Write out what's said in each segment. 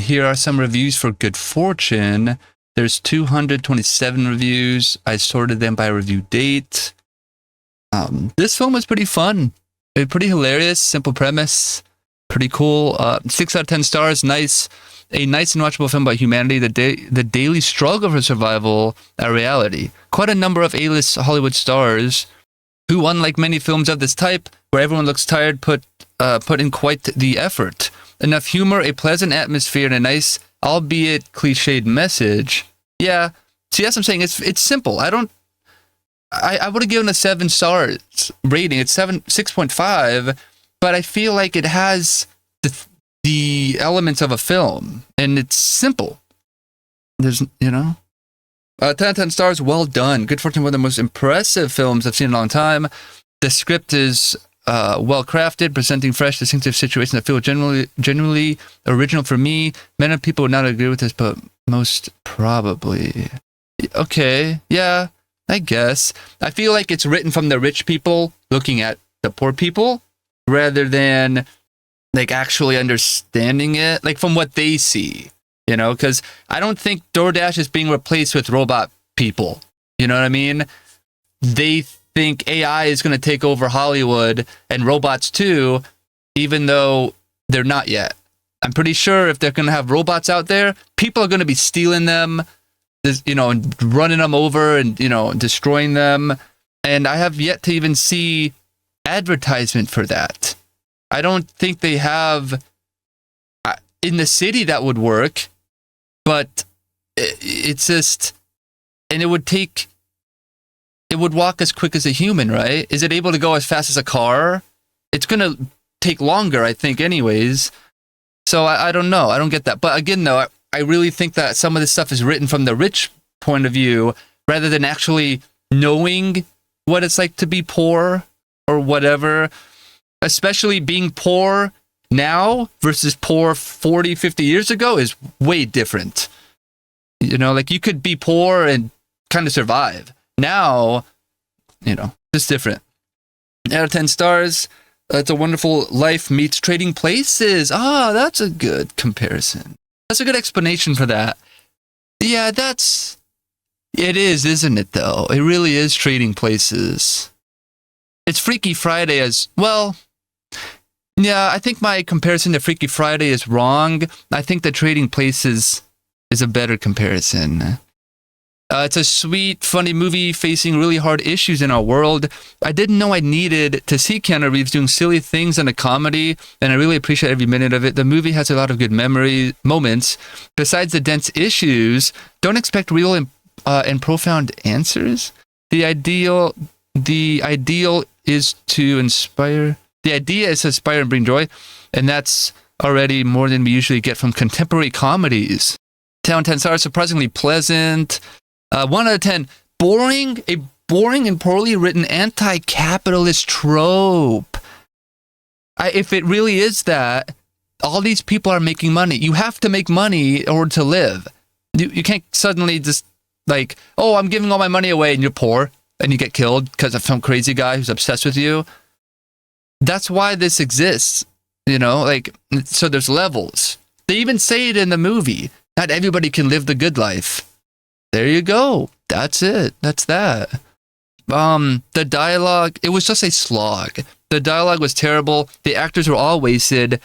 here are some reviews for Good Fortune. There's 227 reviews. I sorted them by review date. This film was pretty fun. Pretty hilarious, simple premise. Pretty cool. 6 out of 10 stars. Nice. A nice and watchable film about humanity, the daily struggle for survival, a reality. Quite a number of A-list Hollywood stars who, unlike many films of this type, where everyone looks tired, put in quite the effort. Enough humor, a pleasant atmosphere, and a nice, albeit cliched message. Yeah, see, that's what I'm saying. It's simple. I would have given a 7 stars rating. It's 6.5, but I feel like it has the elements of a film, and it's simple. There's, 10 out of 10 stars, well done. Good Fortune, one of the most impressive films I've seen in a long time. The script is well crafted, presenting fresh, distinctive situations that feel genuinely original for me. Many people would not agree with this, but most probably. Okay, yeah, I guess. I feel like it's written from the rich people looking at the poor people, rather than like actually understanding it, like from what they see, because I don't think DoorDash is being replaced with robot people. You know what I mean? They think AI is going to take over Hollywood and robots too, even though they're not yet. I'm pretty sure if they're going to have robots out there, people are going to be stealing them, and running them over and, destroying them. And I have yet to even see advertisement for that. I don't think they have in the city that would work, but it's just, and it would walk as quick as a human, right? Is it able to go as fast as a car? It's going to take longer, I think, anyways. So I don't know. I don't get that. But again, though, I really think that some of this stuff is written from the rich point of view, rather than actually knowing what it's like to be poor or whatever. Especially being poor now versus poor 40, 50 years ago is way different. Like you could be poor and kind of survive. Now, it's different. Out of 10 stars, It's a Wonderful Life meets Trading Places. Ah, that's a good comparison. That's a good explanation for that. Yeah, it is, isn't it, though? It really is Trading Places. It's Freaky Friday as well. Yeah, I think my comparison to Freaky Friday is wrong. I think that Trading Places is a better comparison. It's a sweet, funny movie facing really hard issues in our world. I didn't know I needed to see Keanu Reeves doing silly things in a comedy, and I really appreciate every minute of it. The movie has a lot of good moments. Besides the dense issues, don't expect real and profound answers. The ideal is to inspire. The idea is to inspire and bring joy, and that's already more than we usually get from contemporary comedies. 10 out of 10 stars, surprisingly pleasant. 1 out of 10, boring. A boring and poorly written anti-capitalist trope. If it really is that, all these people are making money. You have to make money in order to live. You can't suddenly just like, oh, I'm giving all my money away and you're poor and you get killed because of some crazy guy who's obsessed with you. That's why this exists, so there's levels. They even say it in the movie. Not everybody can live the good life. There you go. That's it. That's that. The dialogue, it was just a slog. The dialogue was terrible. The actors were all wasted.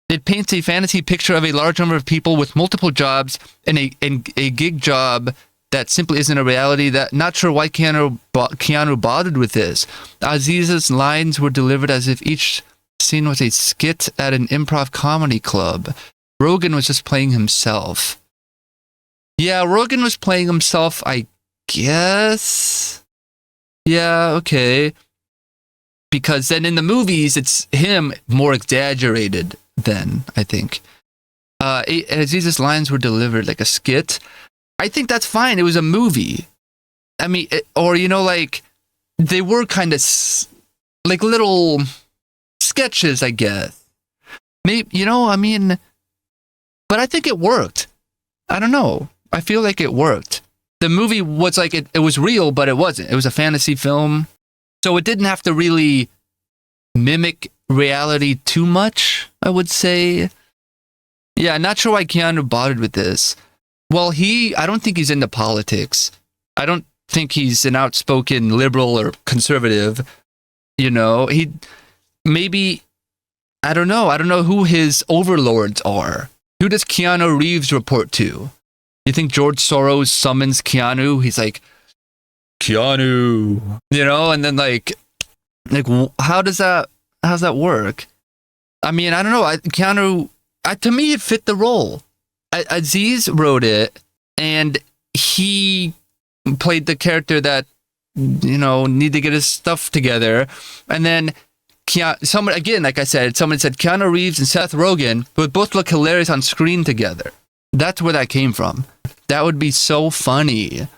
It paints a fantasy picture of a large number of people with multiple jobs and a gig job that simply isn't a reality. That not sure why Keanu bothered with this. Aziz's lines were delivered as if each scene was a skit at an improv comedy club. Rogan was just playing himself. Yeah, Rogan was playing himself, I guess. Yeah, okay. Because then in the movies, it's him more exaggerated than, I think. Aziz's lines were delivered like a skit. I think that's fine. It was a movie. I mean, they were kind of like little sketches, I guess. Maybe, but I think it worked. I don't know. I feel like it worked. The movie was like, it was real, but it wasn't. It was a fantasy film. So it didn't have to really mimic reality too much, I would say. Yeah, not sure why Keanu bothered with this. Well, I don't think he's into politics. I don't think he's an outspoken liberal or conservative. You know, maybe, I don't know. I don't know who his overlords are. Who does Keanu Reeves report to? You think George Soros summons Keanu? He's like, Keanu, you know, and then like how's that work? I mean, I don't know. Keanu, to me, it fit the role. Aziz wrote it, and he played the character that, you know, need to get his stuff together. And then someone, again, like I said, someone said Keanu Reeves and Seth Rogen would both look hilarious on screen together. That's where that came from. That would be so funny. And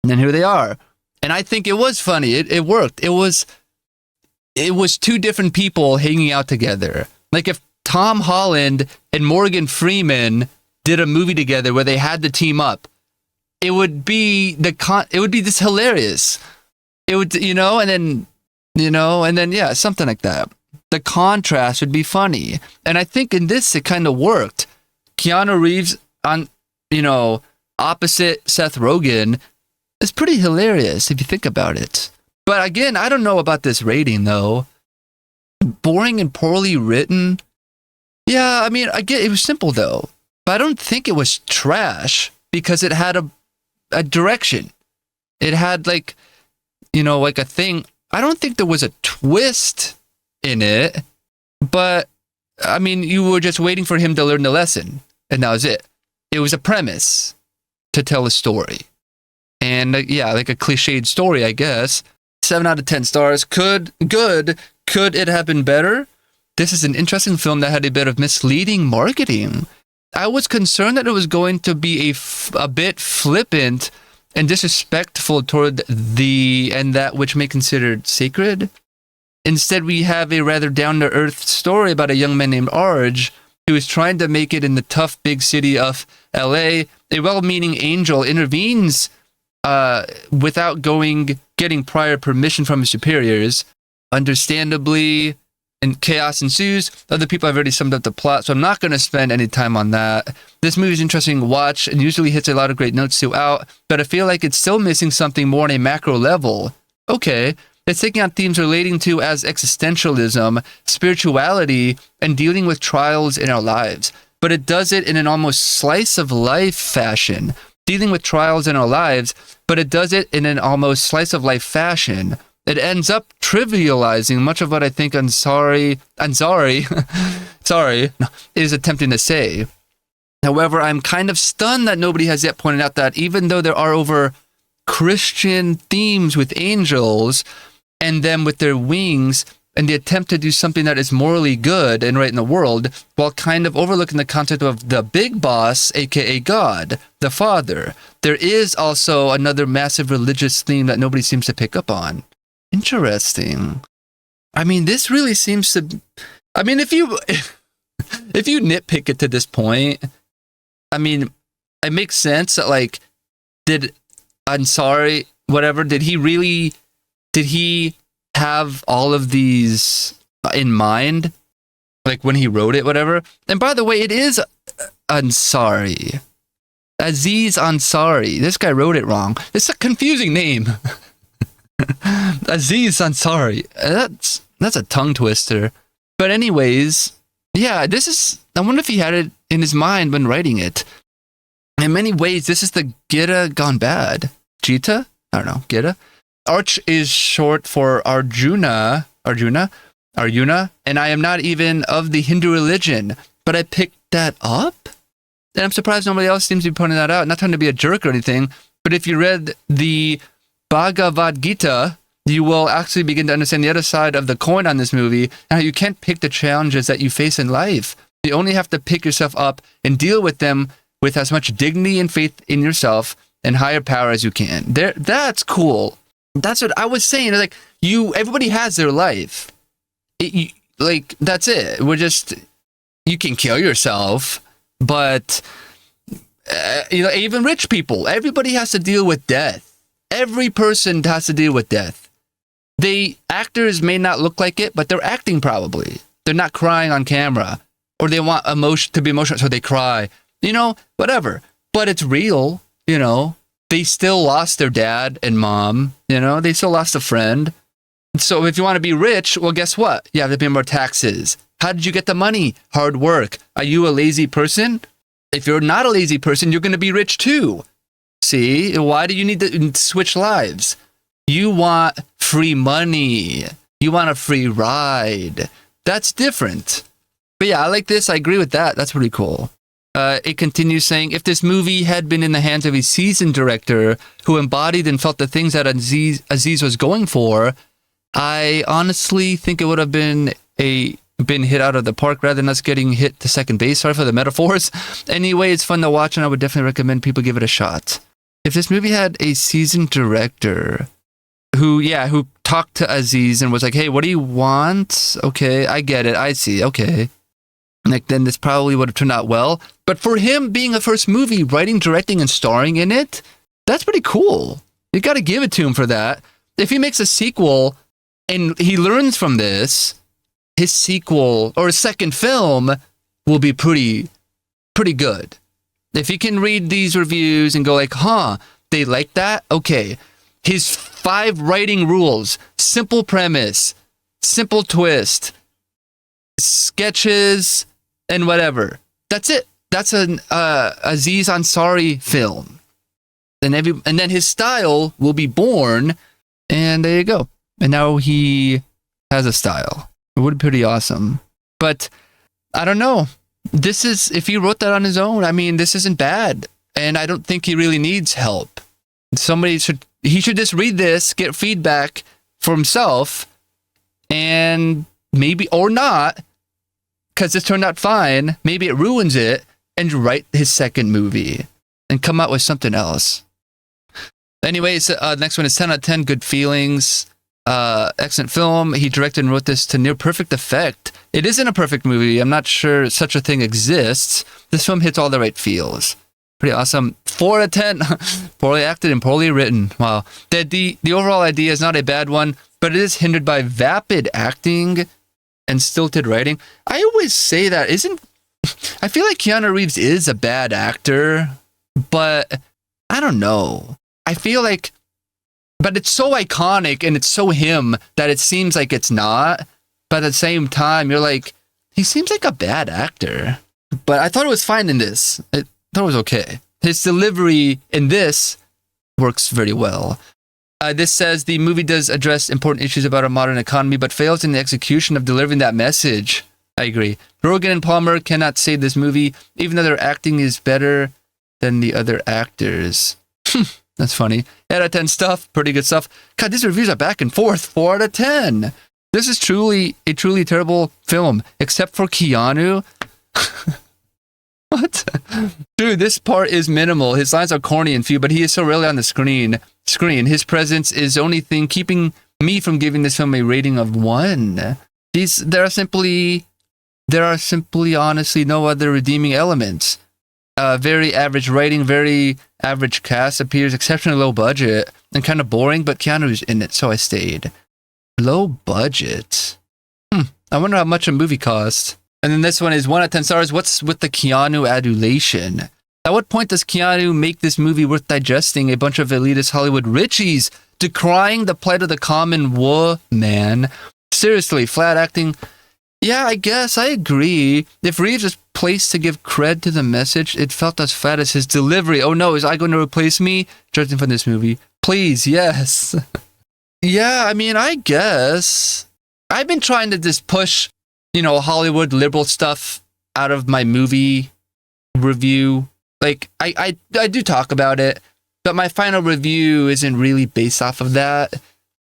then here they are. And I think it was funny. It worked. It was two different people hanging out together. Like if Tom Holland and Morgan Freeman did a movie together where they had to team up, it would be this hilarious. It would, you know, and then yeah, something like that. The contrast would be funny. And I think in this it kind of worked. Keanu Reeves on, you know, opposite Seth Rogen is pretty hilarious if you think about it. But again, I don't know about this rating though. Boring and poorly written. Yeah, I mean, I get it was simple though. But I don't think it was trash because it had a direction. It had like, you know, like a thing. I don't think there was a twist in it, but I mean, you were just waiting for him to learn the lesson, and that was it. It was a premise to tell a story. And yeah, like a cliched story, I guess. 7 out of 10 stars. Could it have been better? This is an interesting film that had a bit of misleading marketing. I was concerned that it was going to be a bit flippant and disrespectful toward that which may be considered sacred. Instead, we have a rather down-to-earth story about a young man named Arj who is trying to make it in the tough big city of LA. A well-meaning angel intervenes without getting prior permission from his superiors. Understandably, and chaos ensues. Other people have already summed up the plot, so I'm not going to spend any time on that. This movie is interesting to watch and usually hits a lot of great notes throughout, but I feel like it's still missing something more on a macro level. Okay, it's taking on themes relating to as existentialism, spirituality, and dealing with trials in our lives. But it does it in an almost slice-of-life fashion. Dealing with trials in our lives, but it does it in an almost slice-of-life fashion. It ends up trivializing much of what I think Ansari is attempting to say. However, I'm kind of stunned that nobody has yet pointed out that even though there are over Christian themes with angels and them with their wings and the attempt to do something that is morally good and right in the world, while kind of overlooking the concept of the big boss, aka God, the Father, there is also another massive religious theme that nobody seems to pick up on. Interesting. I mean, this really seems to... I mean, if you nitpick it to this point, I mean, it makes sense that, like, did he have all of these in mind? Like, when he wrote it, whatever? And by the way, it is Ansari. Aziz Ansari. This guy wrote it wrong. It's a confusing name. Aziz Ansari. That's a tongue twister. But anyways, yeah, I wonder if he had it in his mind when writing it. In many ways, this is the Gita gone bad. Gita? I don't know. Gita? Arch is short for Arjuna, and I am not even of the Hindu religion, but I picked that up? And I'm surprised nobody else seems to be pointing that out. Not trying to be a jerk or anything, but if you read the Bhagavad Gita, you will actually begin to understand the other side of the coin on this movie, and how you can't pick the challenges that you face in life. You only have to pick yourself up and deal with them with as much dignity and faith in yourself and higher power as you can. That's cool. That's what I was saying. Like, everybody has their life. That's it. You can kill yourself, but even rich people, everybody has to deal with death. Every person has to deal with death. Actors may not look like it, but they're acting probably. They're not crying on camera or they want emotion to be emotional, so they cry. You know, whatever. But it's real. You know, they still lost their dad and mom. You know, they still lost a friend. So if you want to be rich, well, guess what? You have to pay more taxes. How did you get the money? Hard work. Are you a lazy person? If you're not a lazy person, you're going to be rich too. See, why do you need to switch lives? You want free money. You want a free ride. That's different. But yeah, I like this. I agree with that. That's pretty cool. It continues saying, if this movie had been in the hands of a seasoned director who embodied and felt the things that Aziz was going for, I honestly think it would have been hit out of the park rather than us getting hit to second base. Sorry for the metaphors. Anyway, it's fun to watch, and I would definitely recommend people give it a shot. If this movie had a seasoned director who talked to Aziz and was like, hey, what do you want? Okay, I get it. I see. Okay. Like, then this probably would have turned out well. But for him being a first movie, writing, directing, and starring in it, that's pretty cool. You got to give it to him for that. If he makes a sequel and he learns from this, his sequel or his second film will be pretty good. If he can read these reviews and go like, they like that? Okay. His 5 writing rules: simple premise, simple twist, sketches, and whatever. That's it. That's an Aziz Ansari film. And then his style will be born, and there you go. And now he has a style. It would be pretty awesome. But I don't know. If he wrote that on his own, I mean, this isn't bad. And I don't think he really needs help. He should just read this, get feedback for himself, and maybe, or not, because this turned out fine, maybe it ruins it, and write his second movie and come out with something else. Anyways, next one is 10 out of 10, good feelings. Excellent film. He directed and wrote this to near perfect effect. It isn't a perfect movie. I'm not sure such a thing exists. This film hits all the right feels. Pretty awesome. 4 out of 10. Poorly acted and poorly written. Wow. The overall idea is not a bad one, but it is hindered by vapid acting and stilted writing. I always say that. I feel like Keanu Reeves is a bad actor, but I don't know. I feel like, but it's so iconic and it's so him that it seems like it's not. But at the same time, you're like, he seems like a bad actor. But I thought it was fine in this. I thought it was okay. His delivery in this works very well. This says the movie does address important issues about our modern economy, but fails in the execution of delivering that message. I agree. Rogen and Palmer cannot save this movie, even though their acting is better than the other actors. That's funny. 8 out of 10 stuff. Pretty good stuff. God, these reviews are back and forth. 4 out of 10. This is truly a truly terrible film, except for Keanu. What? Dude, this part is minimal. His lines are corny and few, but he is so rarely on the screen. His presence is the only thing keeping me from giving this film a rating of 1. There are simply honestly no other redeeming elements. Very average writing, very average cast, appears exceptionally low budget and kind of boring, but Keanu's in it, so I stayed. Low budget? I wonder how much a movie cost. And then this one is 1 out of 10 stars. What's with the Keanu adulation? At what point does Keanu make this movie worth digesting? A bunch of elitist Hollywood richies decrying the plight of the common woman. Seriously, flat acting. Yeah, I guess I agree. If Reeves is placed to give cred to the message, it felt as flat as his delivery. Oh no, is I going to replace me? Judging from this movie. Please, yes. Yeah, I mean, I guess. I've been trying to just push, Hollywood liberal stuff out of my movie review. Like, I do talk about it, but my final review isn't really based off of that.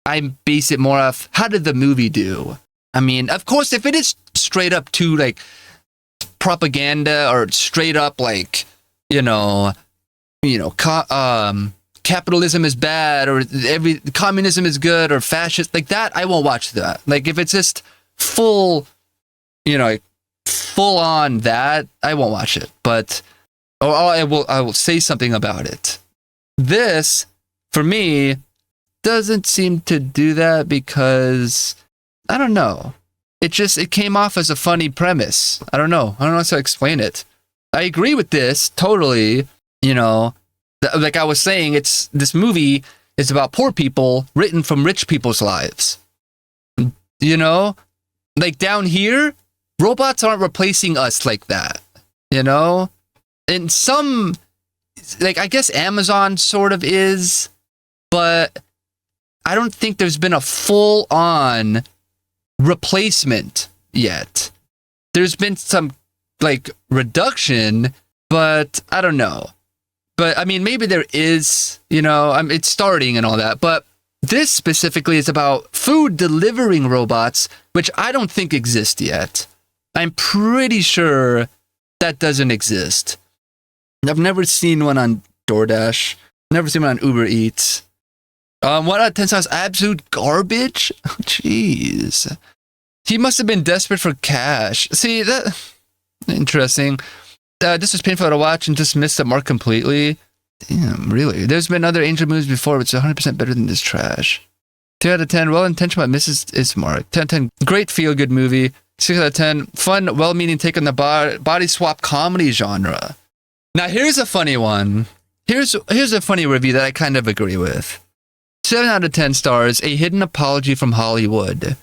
I base it more off, how did the movie do? I mean, of course, if it is straight up to, like, propaganda or straight up, like, capitalism is bad or communism is good or fascist, like that, I won't watch that. Like, if it's just full on that, I won't watch it. But I will say something about it. This, for me, doesn't seem to do that because, I don't know. it came off as a funny premise. I don't know how to explain it. I agree with this totally. You know, like I was saying, this movie is about poor people written from rich people's lives. You know, like down here, robots aren't replacing us like that. You know, and some, like I guess Amazon sort of is, but I don't think there's been a full-on replacement yet. There's been some like reduction, but I don't know. But I mean, maybe there is, you know, it's starting and all that. But this specifically is about food delivering robots, which I don't think exist yet. I'm pretty sure that doesn't exist. I've never seen one on DoorDash. Never seen one on Uber Eats. 1 out of 10 sounds absolute garbage. Oh, jeez. He must have been desperate for cash. See, that... Interesting. This was painful to watch and just missed the mark completely. Damn, really? There's been other Angel movies before, which is 100% better than this trash. 2 out of 10. Well-intentioned, but misses its mark. 10 out of 10. Great feel-good movie. 6 out of 10. Fun, well-meaning take on the body swap comedy genre. Now, here's a funny one. Here's a funny review that I kind of agree with. 7 out of 10 stars, a hidden apology from Hollywood.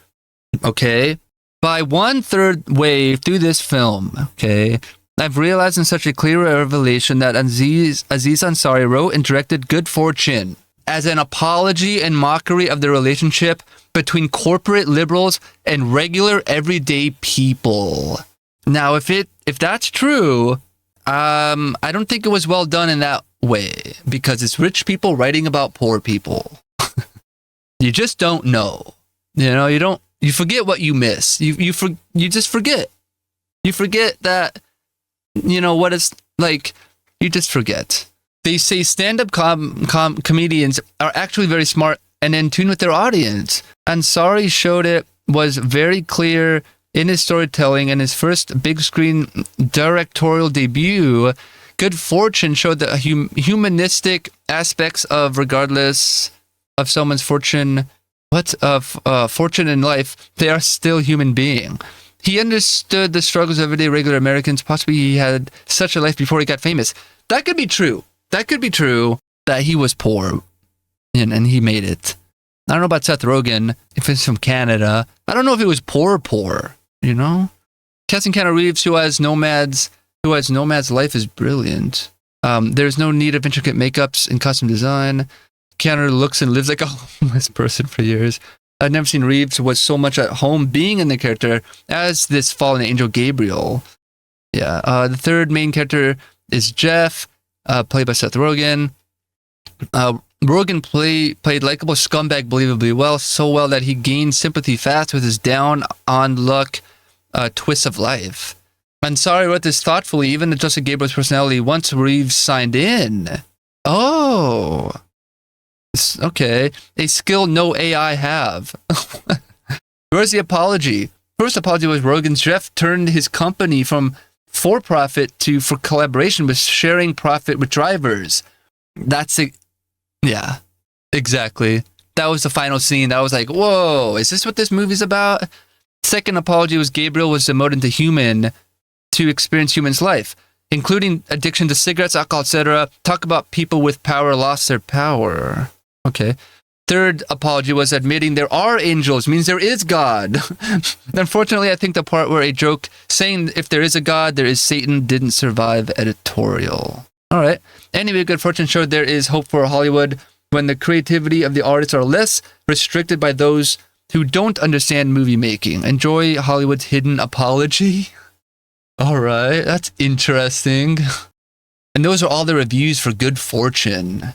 Okay? By 1/3 way through this film, okay, I've realized in such a clear revelation that Aziz Ansari wrote and directed Good Fortune as an apology and mockery of the relationship between corporate liberals and regular everyday people. Now, if that's true, I don't think it was well done in that way, because it's rich people writing about poor people. You just don't know. You know, you forget what you miss. You just forget. You forget that, you know, what it's like. You just forget. They say stand-up comedians are actually very smart and in tune with their audience. Ansari showed it was very clear in his storytelling, and his first big screen directorial debut, Good Fortune, showed the humanistic aspects of, regardless of someone's fortune, fortune in life, they are still human being. He understood the struggles of everyday regular Americans. Possibly he had such a life before he got famous. That could be true. That could be true, that he was poor and he made it. I don't know about Seth Rogen, if it's from Canada. I don't know if he was poor, you know? Casting Keanu Reeves, who has Nomad's life, is brilliant. There's no need of intricate makeups and costume design. Keanu looks and lives like a homeless person for years. I've never seen Reeves was so much at home being in the character as this fallen angel Gabriel. Yeah. The third main character is Jeff, played by Seth Rogen. Rogen played likable scumbag believably well, so well that he gained sympathy fast with his down-on-luck twists of life. Ansari wrote this thoughtfully, even adjusted Gabriel's personality once Reeves signed in. Oh. Okay. A skill no AI have. Where's the apology? First apology was Rogen's Jeff turned his company from for-profit to for collaboration with sharing profit with drivers. That's it. Yeah, exactly. That was the final scene. That was like, whoa, is this what this movie's about? Second apology was Gabriel was demoted into human to experience human's life, including addiction to cigarettes, alcohol, etc. Talk about people with power lost their power. Okay. Third apology was admitting there are angels, means there is God. Unfortunately, I think the part where a joke saying if there is a God, there is Satan didn't survive editorial. All right. Anyway, Good Fortune showed there is hope for Hollywood when the creativity of the artists are less restricted by those who don't understand movie making. Enjoy Hollywood's hidden apology. All right. That's interesting. And those are all the reviews for Good Fortune.